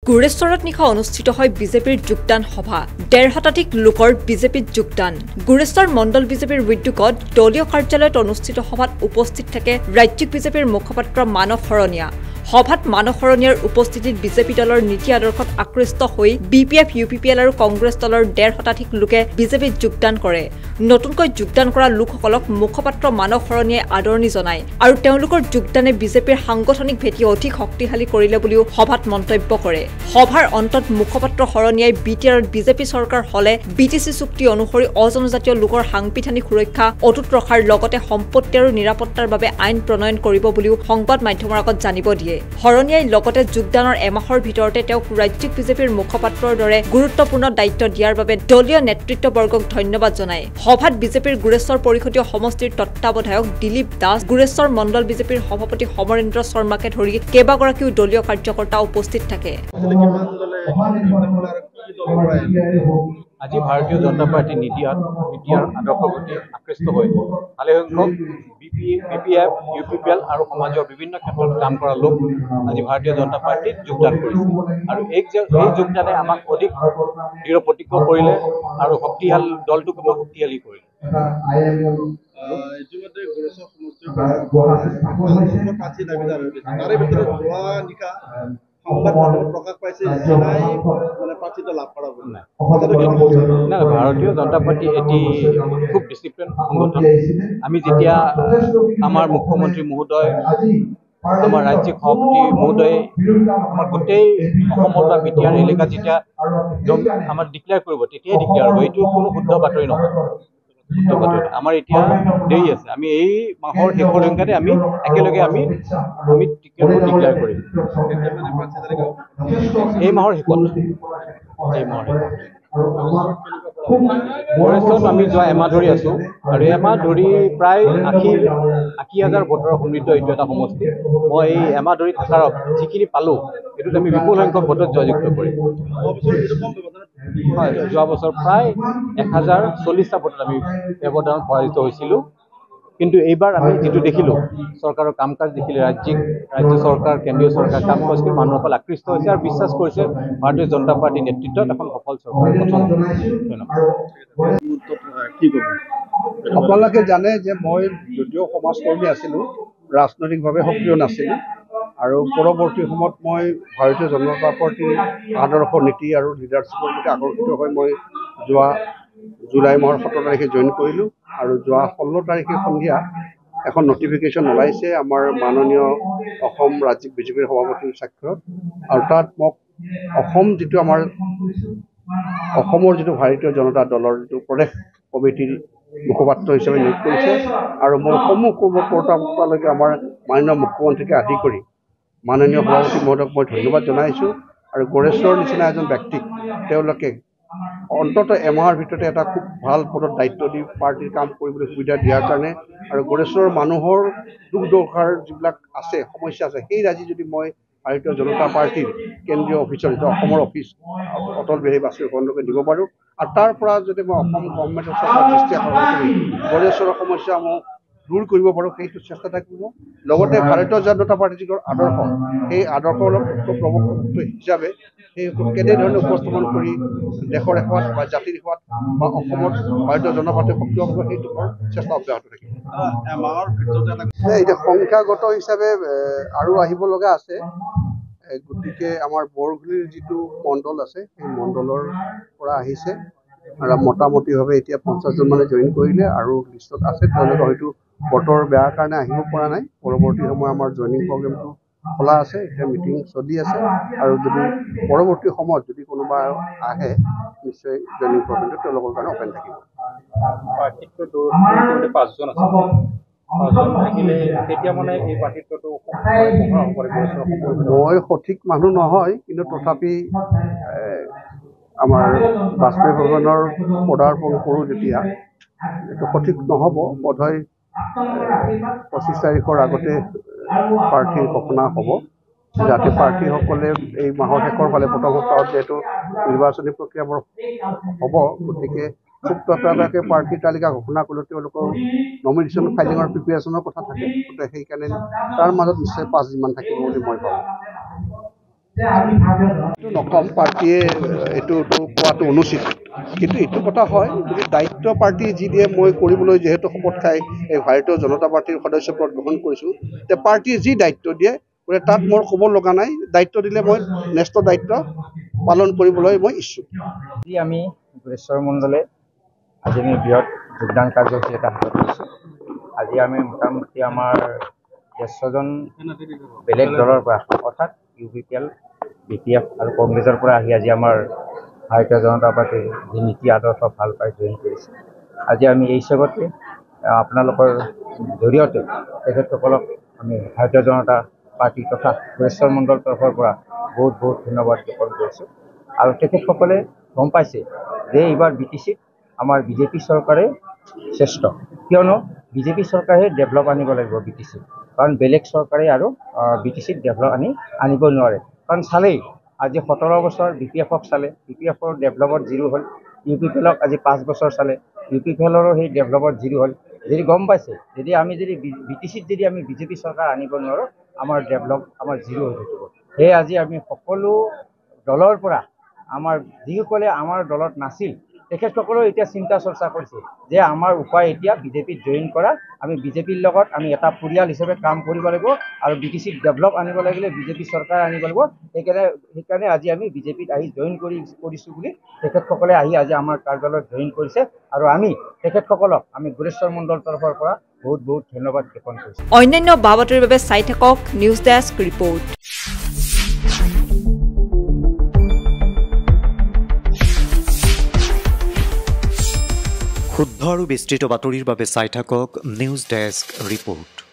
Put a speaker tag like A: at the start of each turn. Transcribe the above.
A: গুৰেশ্বৰত নিশা অনুষ্ঠিত হয় বিজেপিৰ যোগদান সভা। ১৫০ শতাধিক লোকৰ বিজেপিত যোগদান। গুৰেশ্বৰ মণ্ডল বিজেপিৰ উদ্যোগত দলীয় কাৰ্যালয়ত অনুষ্ঠিত সভাত উপস্থিত থাকে ৰাজ্যিক বিজেপিৰ মুখপাত্ৰ মানৱ শৰণীয়া। সভাত মানৱ শৰণীয়াৰ উপস্থিতিত বিজেপি দলৰ নীতি আদৰ্শত আকৃষ্ট হৈ BPF, UPPL আৰু কংগ্ৰেছ দলৰ ১৫০ শতাধিক লোকে বিজেপিত যোগদান কৰে। নতুনকৈ যোগদান কৰা লোকসকলক মুখপাত্ৰ মানৱ শৰণীয়াই আদৰণি জনায় আৰু তেওঁলোকৰ যোগদানে বিজেপিৰ সাংগঠনিক ভেটি অধিক শক্তিশালী কৰিলে বুলিও সভাত মন্তব্য কৰে। সভাৰ অন্তত মুখপাত্ৰ শৰণীয়াই BTRত বিজেপি চৰকাৰ হলে BTC চুক্তি অনুসৰি অজনজাতীয় লোকৰ সাংবিধানিক সুৰক্ষা অটুট ৰখাৰ লগতে সম্পত্তি আৰু নিৰাপত্তাৰ বাবে আইন প্ৰণয়ন কৰিব বুলিও সংবাদ মাধ্যমৰ আগত জানিব দিয়ে। শৰণীয়াই লগতে যোগদানৰ এমাহৰ ভিতৰতে তেওঁক ৰাজ্যিক বিজেপিৰ মুখপাত্ৰৰ দৰে গুৰুত্বপূৰ্ণ দায়িত্ব দিয়াৰ বাবে দলীয় নেতৃত্ববৰ্গক ধন্যবাদ জনায়। সভাত বিজেপিৰ গুৰেশ্বৰ পৰিষদীয় সমষ্টিৰ তত্ত্বাৱধায়ক দিলীপ দাস, গুৰেশ্বৰ মণ্ডল বিজেপিৰ সভাপতি সমৰেন্দ্ৰ শৰ্মাকে ধৰি কেইবাগৰাকীও দলীয় কাৰ্যকৰ্তা উপস্থিত থাকে।
B: আজি ভাৰতীয় জনতা পাৰ্টি নীতি আদৰ্শৰ প্ৰতি আকৃষ্ট হৈ ভালেসংখ্যক BPF, UPPL আৰু সমাজৰ বিভিন্ন ক্ষেত্ৰত কাম কৰা লোক আজি ভাৰতীয় জনতা পাৰ্টিত যোগদান কৰিছে আৰু এই যোগদানে আমাক অধিক দৃঢ় প্ৰতিজ্ঞ কৰিলে আৰু দলটোক আমাক শক্তিশালী কৰিলে।
C: ইতিমধ্যে গুৰেশ্বৰ সমষ্টিৰ প্ৰাৰ্থী দাবীদাৰ হৈ গৈছে। তাৰে ভিতৰত যোৱা নিশা সংবাদ মাধ্যমত প্ৰকাশ পাইছে জিলাই প্ৰাৰ্থীত্ব লাভ কৰা বুলি।
B: ভাৰতীয় জনতা পাৰ্টি এটি খুব ডিচিপ্লিন সংগঠন। আমি যেতিয়া আমাৰ মুখ্যমন্ত্ৰী মহোদয়, আমাৰ ৰাজ্যিক সভাপতি মহোদয়ে আমাৰ গোটেই অসমৰ বা BTR এলেকাত যেতিয়া আমাৰ ডিক্লেয়াৰ কৰিব তেতিয়াই ডিক্লেয়াৰ হ'ব। এইটো কোনো শুদ্ধ বাতৰি নহয়। আমাৰ এতিয়া দেৰি আছে। আমি এই মাহৰ শেষৰ সংখ্যাতে আমি একেলগে আমি ডিক্লেয়াৰ কৰিম। এই মাহৰ শেষত গুৰেশ্বৰত আমি যোৱা এমাহ ধৰি আছো আৰু এমাহ ধৰি প্ৰায় ৮০,০০০ ভোটৰ সমৃদ্ধ এইটো এটা সমষ্টি। মই এই এমাহ ধৰি থকাৰ যিখিনি পালো এইটোত আমি বিপুল সংখ্যক ভোটত জয়যুক্ত কৰিম। হয়, যোৱা বছৰ প্ৰায় ১,০৪০টা ভোটত আমি ব্যৱধানত পৰাজিত হৈছিলোঁ। কিন্তু এইবাৰ আমি যিটো দেখিলোঁ, চৰকাৰৰ কাম কাজ দেখিলে ৰাজ্য চৰকাৰ, কেন্দ্ৰীয় চৰকাৰ কাম কাজ কৰি মানুহসকল আকৃষ্ট হৈছে আৰু বিশ্বাস কৰিছে ভাৰতীয় জনতা পাৰ্টিৰ নেতৃত্বত এখন সফল চৰকাৰ গঠন হ'ব।
D: আপোনালোকে জানে যে মই যদিও সমাজকৰ্মী আছিলোঁ, ৰাজনৈতিকভাৱে সক্ৰিয় নাছিলোঁ আৰু পৰৱৰ্তী সময়ত মই ভাৰতীয় জনতা পাৰ্টিৰ আদৰ্শ নীতি আৰু লিডাৰশ্বিপৰ প্ৰতি আকৰ্ষিত হৈ মই যোৱা জুলাই মাহৰ ১৭ তাৰিখে জইন কৰিলোঁ আৰু যোৱা ১৬ তাৰিখে সন্ধিয়া এখন নটিফিকেশ্যন ওলাইছে আমাৰ মাননীয় অসম ৰাজ্যিক বিজেপিৰ সভাপতিৰ স্বাক্ষৰত আৰু তাত মোক যিটো আমাৰ অসমৰ যিটো ভাৰতীয় জনতা দলৰ যিটো প্ৰদেশ কমিটিৰ মুখপাত্ৰ হিচাপে নিয়োগ কৰিছে আৰু মই কৰ্তালৈকে আমাৰ মাননীয় মুখ্যমন্ত্ৰীকে আদি কৰি মাননীয় সভাপতি মহোদয়ক মই ধন্যবাদ জনাইছোঁ আৰু গুৰেশ্বৰৰ নিচিনা এজন ব্যক্তিক তেওঁলোকে অন্ততঃ এমাহৰ ভিতৰতে এটা খুব ভাল পদত দায়িত্ব দি পাৰ্টিৰ কাম কৰিবলৈ সুবিধা দিয়াৰ কাৰণে আৰু গুৰেশ্বৰৰ মানুহৰ দুখ দশাৰ যিবিলাক আছে, সমস্যা আছে, সেই ৰাজি যদি মই ভাৰতীয় জনতা পাৰ্টিৰ কেন্দ্ৰীয় অফিচৰ যিটো অসমৰ অফিচ অটল বিহাৰী বাজপেয়ীকে দিব পাৰোঁ আৰু তাৰ পৰা যদি মই অসম গভৰ্ণমেণ্টৰ চৰকাৰ দৃষ্টি আকৰ্ষণ কৰি গুৰেশ্বৰৰ সমস্যাসমূহ দূৰ কৰিব পাৰোঁ সেইটো চেষ্টা থাকিব। লগতে ভাৰতীয় জনতা পাৰ্টিৰ যিটো আদৰ্শ, সেই আদৰ্শৰ প্ৰৱক্ত হিচাপে সেই কেনেধৰণে উপস্থাপন কৰি দেশৰ সেৱাত বা জাতিৰ সেৱাত বা অসমত ভাৰতীয় জনতা পাৰ্টি সক্ৰিয় হ'ব সেইটো চেষ্টা অব্যাহত থাকিব। এতিয়া সংখ্যাগত হিচাপে আৰু আহিব লগা আছে। গতিকে আমাৰ বৰগুলিৰ যিটো মণ্ডল আছে সেই মণ্ডলৰ পৰা আহিছে আৰু মোটামুটিভাৱে এতিয়া ৫০জন মানে জইন কৰিলে আৰু লিষ্টত আছে। তেওঁলোকে হয়তো বতৰ বেয়াৰ কাৰণে আহিব পৰা নাই। পৰৱৰ্তী সময় আমাৰ জইনিং প্ৰগ্ৰেমটো খোলা আছে, এতিয়া মিটিং চলি আছে আৰু যদি পৰৱৰ্তী সময়ত যদি কোনোবা আহে নিশ্চয় জইনিং প্ৰগ্ৰেমটো তেওঁলোকৰ কাৰণে অপেন থাকিব। মই সঠিক মানুহ নহয়, কিন্তু তথাপি আমাৰ বাজপেয়ী ভৱনৰ পদাৰ্পণ কৰোঁ যেতিয়া এইটো সঠিক নহ'ব। বোধহয় ২৫ তাৰিখৰ আগতে প্ৰাৰ্থীৰ ঘোষণা হ'ব, যাতে প্ৰাৰ্থীসকলে এই মাহৰ শেষৰ ফালে প্ৰথম সপ্তাহত যিহেতু নিৰ্বাচনী প্ৰক্ৰিয়াবোৰ হ'ব, গতিকে খুব তৎপৰতাকে প্ৰাৰ্থীৰ তালিকা ঘোষণা কৰিলেও তেওঁলোকৰ নমিনেশ্যন ফাইলিঙৰ প্ৰিপেৰেশ্যনৰ কথা থাকে। গতিকে সেইকাৰণে তাৰ মাজত নিশ্চয় ৫ দিনমান থাকিব বুলি মই ভাবোঁ। এইটো নকম, পাৰ্টীয়ে এইটোতো কোৱাটো অনুচিত, কিন্তু এইটো কথা হয় যদি দায়িত্ব পাৰ্টী যি দিয়ে মই কৰিবলৈ যিহেতু শপত খাই এই ভাৰতীয় জনতা পাৰ্টীৰ সদস্য পদ গ্ৰহণ কৰিছোঁ, তে পাৰ্টীয়ে যি দায়িত্ব দিয়ে গতিকে তাত মোৰ ক'ব লগা নাই। দায়িত্ব দিলে মই নেক্সট দায়িত্ব পালন কৰিবলৈ মই ইচ্ছুক।
E: আজি আমি গুৰেশ্বৰ মণ্ডলে আজি আমি বৃহৎ যোগদান কাৰ্যসূচী এটা হাতত লৈছোঁ। আজি আমি মোটামুটি আমাৰ 150জন বেলেগ দলৰ পৰা অৰ্থাৎ UPPL, BPF আৰু কংগ্ৰেছৰ পৰা আহি আজি আমাৰ ভাৰতীয় জনতা পাৰ্টীৰ যি নীতি আদৰ্শ ভাল পাই জইন কৰিছে। আজি আমি এই হিচাপতে আপোনালোকৰ জৰিয়তে তেখেতসকলক আমি ভাৰতীয় জনতা পাৰ্টি তথা গুৰেশ্বৰ মণ্ডলৰ তৰফৰ পৰা বহুত বহুত ধন্যবাদ জ্ঞাপন কৰিছোঁ। আৰু তেখেতসকলে গম পাইছে যে এইবাৰ BTCত আমাৰ বিজেপি চৰকাৰে শ্ৰেষ্ঠ, কিয়নো বিজেপি চৰকাৰে ডেভেলপ আনিব লাগিব BTCত, কাৰণ বেলেগ চৰকাৰে আৰু BTCত ডেভেলপ আনিব নোৱাৰে। কাৰণ চালেই আজি 17 বছৰ BPFক চালে, BPFৰ ডেভেলপত জিৰো হ'ল, UPPLক আজি 5 বছৰ চালে, UPPLৰো সেই ডেভেলপত জিৰো হ'ল। যদি গম পাইছে যদি আমি যদি BTCত যদি আমি বিজেপি চৰকাৰ আনিব নোৱাৰোঁ, আমাৰ ডেভেলপ আমাৰ জিৰো হৈ থাকিব। সেয়ে আজি আমি সকলো দলৰ পৰা আমাৰ যিসকলে আমাৰ দলত নাছিল তেখেতসকলেও এতিয়া চিন্তা চৰ্চা কৰিছে যে আমাৰ উপায় এতিয়া বিজেপিত জইন কৰা, আমি বিজেপিৰ লগত আমি এটা পৰিয়াল হিচাপে কাম কৰিব লাগিব আৰু BTCত ডেভেলপ আনিব লাগিলে বিজেপি চৰকাৰ আনিব লাগিব। সেইকাৰণে আজি আমি বিজেপিত আহি জইন কৰিছোঁ বুলি তেখেতসকলে আহি আজি আমাৰ কাৰ্যালয়ত জইন কৰিছে আৰু আমি তেখেতসকলক আমি গুৰেশ্বৰ মণ্ডলৰ তৰফৰ পৰা বহুত বহুত ধন্যবাদ জ্ঞাপন কৰিছোঁ।
A: অন্যান্য বাতৰিৰ বাবে চাই থাকক নিউজ ডেস্ক ৰিপৰ্ট।
F: শুদ্ধ আৰু বিস্তৃত বাতৰিৰ বাবে চাই থাকক নিউজ ডেস্ক ৰিপৰ্ট।